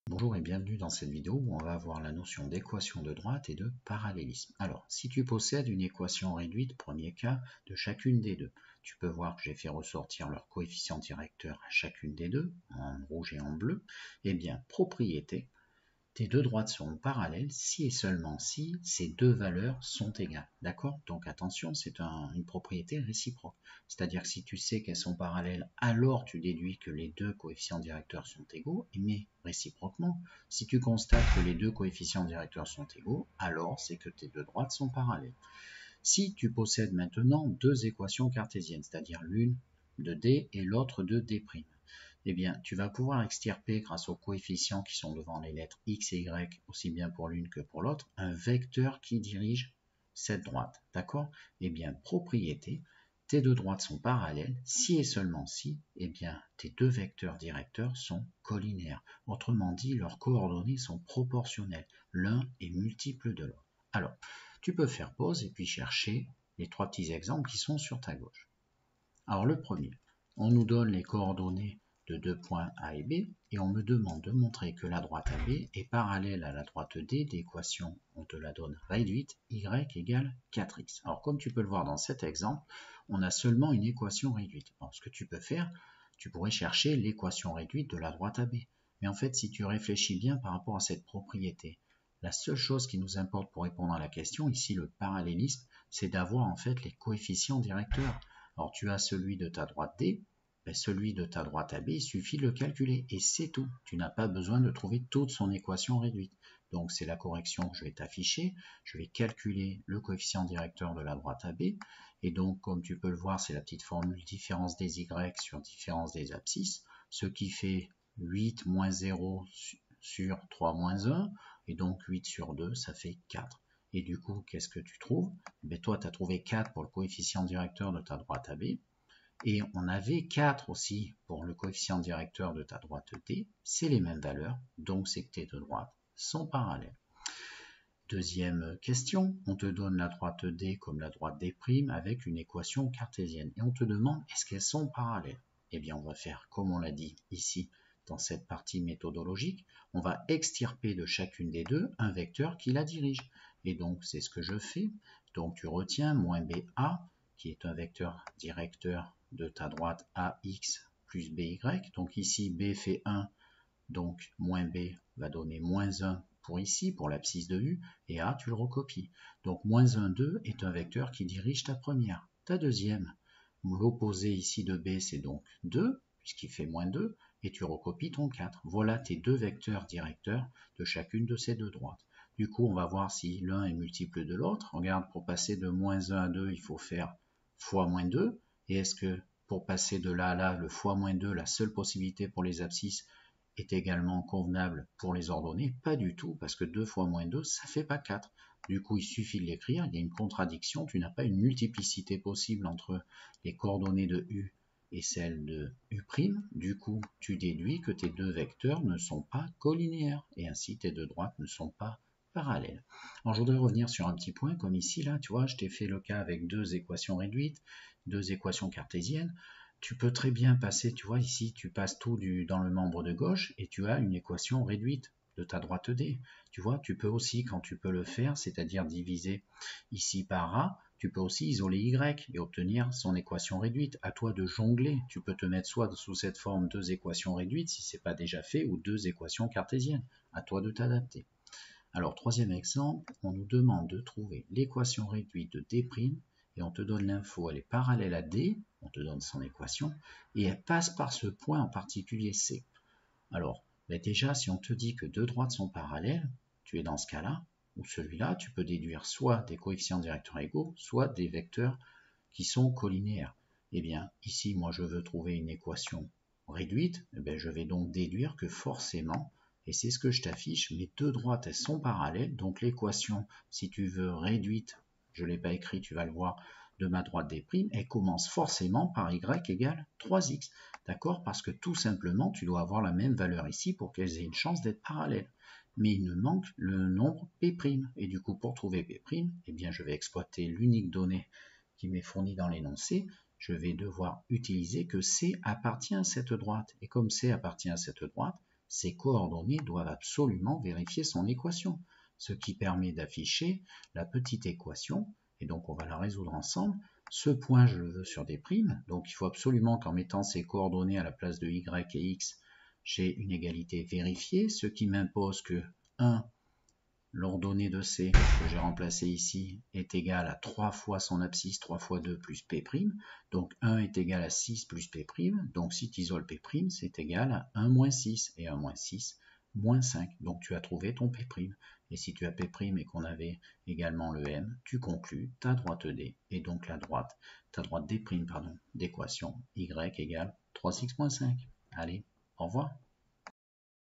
Bonjour et bienvenue dans cette vidéo où on va voir la notion d'équation de droite et de parallélisme. Alors, si tu possèdes une équation réduite, premier cas, de chacune des deux, tu peux voir que j'ai fait ressortir leur coefficient directeur à chacune des deux, en rouge et en bleu, eh bien, propriété, tes deux droites sont parallèles si et seulement si ces deux valeurs sont égales. D'accord? Donc attention, c'est une propriété réciproque. C'est-à-dire que si tu sais qu'elles sont parallèles, alors tu déduis que les deux coefficients directeurs sont égaux, mais réciproquement, si tu constates que les deux coefficients directeurs sont égaux, alors c'est que tes deux droites sont parallèles. Si tu possèdes maintenant deux équations cartésiennes, c'est-à-dire l'une de D et l'autre de D', eh bien, tu vas pouvoir extirper grâce aux coefficients qui sont devant les lettres X et Y, aussi bien pour l'une que pour l'autre, un vecteur qui dirige cette droite. D'accord? Eh bien, propriété, tes deux droites sont parallèles, si et seulement si, eh bien, tes deux vecteurs directeurs sont collinéaires. Autrement dit, leurs coordonnées sont proportionnelles. L'un est multiple de l'autre. Alors, tu peux faire pause et puis chercher les trois petits exemples qui sont sur ta gauche. Alors, le premier, on nous donne les coordonnées de deux points A et B, et on me demande de montrer que la droite AB est parallèle à la droite D d'équation, on te la donne réduite, Y égale 4x. Alors comme tu peux le voir dans cet exemple, on a seulement une équation réduite. Alors ce que tu peux faire, tu pourrais chercher l'équation réduite de la droite AB. Mais en fait, si tu réfléchis bien par rapport à cette propriété, la seule chose qui nous importe pour répondre à la question, ici le parallélisme, c'est d'avoir en fait les coefficients directeurs. Alors tu as celui de ta droite D, celui de ta droite AB, il suffit de le calculer et c'est tout. Tu n'as pas besoin de trouver toute son équation réduite. Donc c'est la correction que je vais t'afficher. Je vais calculer le coefficient directeur de la droite AB. Et donc comme tu peux le voir, c'est la petite formule différence des Y sur différence des abscisses, ce qui fait 8 moins 0 sur 3 moins 1. Et donc 8 sur 2, ça fait 4. Et du coup, qu'est-ce que tu trouves? Toi, tu as trouvé 4 pour le coefficient directeur de ta droite AB. Et on avait 4 aussi pour le coefficient directeur de ta droite D, c'est les mêmes valeurs, donc c'est que tes deux droites sont parallèles. Deuxième question, on te donne la droite D comme la droite D' avec une équation cartésienne, et on te demande est-ce qu'elles sont parallèles? Eh bien on va faire comme on l'a dit ici dans cette partie méthodologique, on va extirper de chacune des deux un vecteur qui la dirige. Et donc c'est ce que je fais, donc tu retiens moins BA, qui est un vecteur directeur de ta droite AX plus BY. Donc ici, B fait 1, donc moins B va donner moins 1 pour ici, pour l'abscisse de U, et A, tu le recopies. Donc moins 1, 2 est un vecteur qui dirige ta première. Ta deuxième, l'opposé ici de B, c'est donc 2, puisqu'il fait moins 2, et tu recopies ton 4. Voilà tes deux vecteurs directeurs de chacune de ces deux droites. Du coup, on va voir si l'un est multiple de l'autre. Regarde, pour passer de moins 1 à 2, il faut faire fois moins 2. Et est-ce que pour passer de là à là, le fois moins 2, la seule possibilité pour les abscisses, est également convenable pour les ordonnées? Pas du tout, parce que 2 fois moins 2, ça fait pas 4. Du coup, il suffit de l'écrire, il y a une contradiction, tu n'as pas une multiplicité possible entre les coordonnées de U et celles de U'. Du coup, tu déduis que tes deux vecteurs ne sont pas collinéaires, et ainsi tes deux droites ne sont pas parallèles. Alors, je voudrais revenir sur un petit point, comme ici, là, tu vois, je t'ai fait le cas avec deux équations réduites, deux équations cartésiennes. Tu peux très bien passer, tu vois, ici, tu passes tout dans le membre de gauche et tu as une équation réduite de ta droite D. Tu vois, tu peux aussi, quand tu peux le faire, c'est-à-dire diviser ici par A, tu peux aussi isoler Y et obtenir son équation réduite. À toi de jongler. Tu peux te mettre soit sous cette forme deux équations réduites, si ce n'est pas déjà fait, ou deux équations cartésiennes. À toi de t'adapter. Alors, troisième exemple, on nous demande de trouver l'équation réduite de D', et on te donne l'info, elle est parallèle à D, on te donne son équation, et elle passe par ce point en particulier C. Alors, déjà, si on te dit que deux droites sont parallèles, tu es dans ce cas-là, ou celui-là, tu peux déduire soit des coefficients directeurs égaux, soit des vecteurs qui sont collinéaires. Eh bien, ici, moi, je veux trouver une équation réduite, je vais donc déduire que forcément, et c'est ce que je t'affiche, les deux droites, elles sont parallèles, donc l'équation, si tu veux, réduite, je ne l'ai pas écrit, tu vas le voir, de ma droite D', elle commence forcément par Y égale 3x. D'accord? Parce que tout simplement, tu dois avoir la même valeur ici pour qu'elles aient une chance d'être parallèles. Mais il me manque le nombre P'. Et du coup, pour trouver P', eh bien, je vais exploiter l'unique donnée qui m'est fournie dans l'énoncé. Je vais devoir utiliser que C appartient à cette droite. Et comme C appartient à cette droite, ces coordonnées doivent absolument vérifier son équation, ce qui permet d'afficher la petite équation, et donc on va la résoudre ensemble. Ce point, je le veux sur des primes, donc il faut absolument qu'en mettant ces coordonnées à la place de y et x, j'ai une égalité vérifiée, ce qui m'impose que 1, l'ordonnée de C, que j'ai remplacé ici, est égal à 3 fois son abscisse, 3 fois 2 plus P', donc 1 est égal à 6 plus P', donc si tu isoles P', c'est égal à 1 moins 6, et 1 moins 6, moins 5, donc tu as trouvé ton P', et si tu as P' et qu'on avait également le M, tu conclus ta droite D, et donc ta droite D', d'équation Y égale 3x moins 5. Allez, au revoir.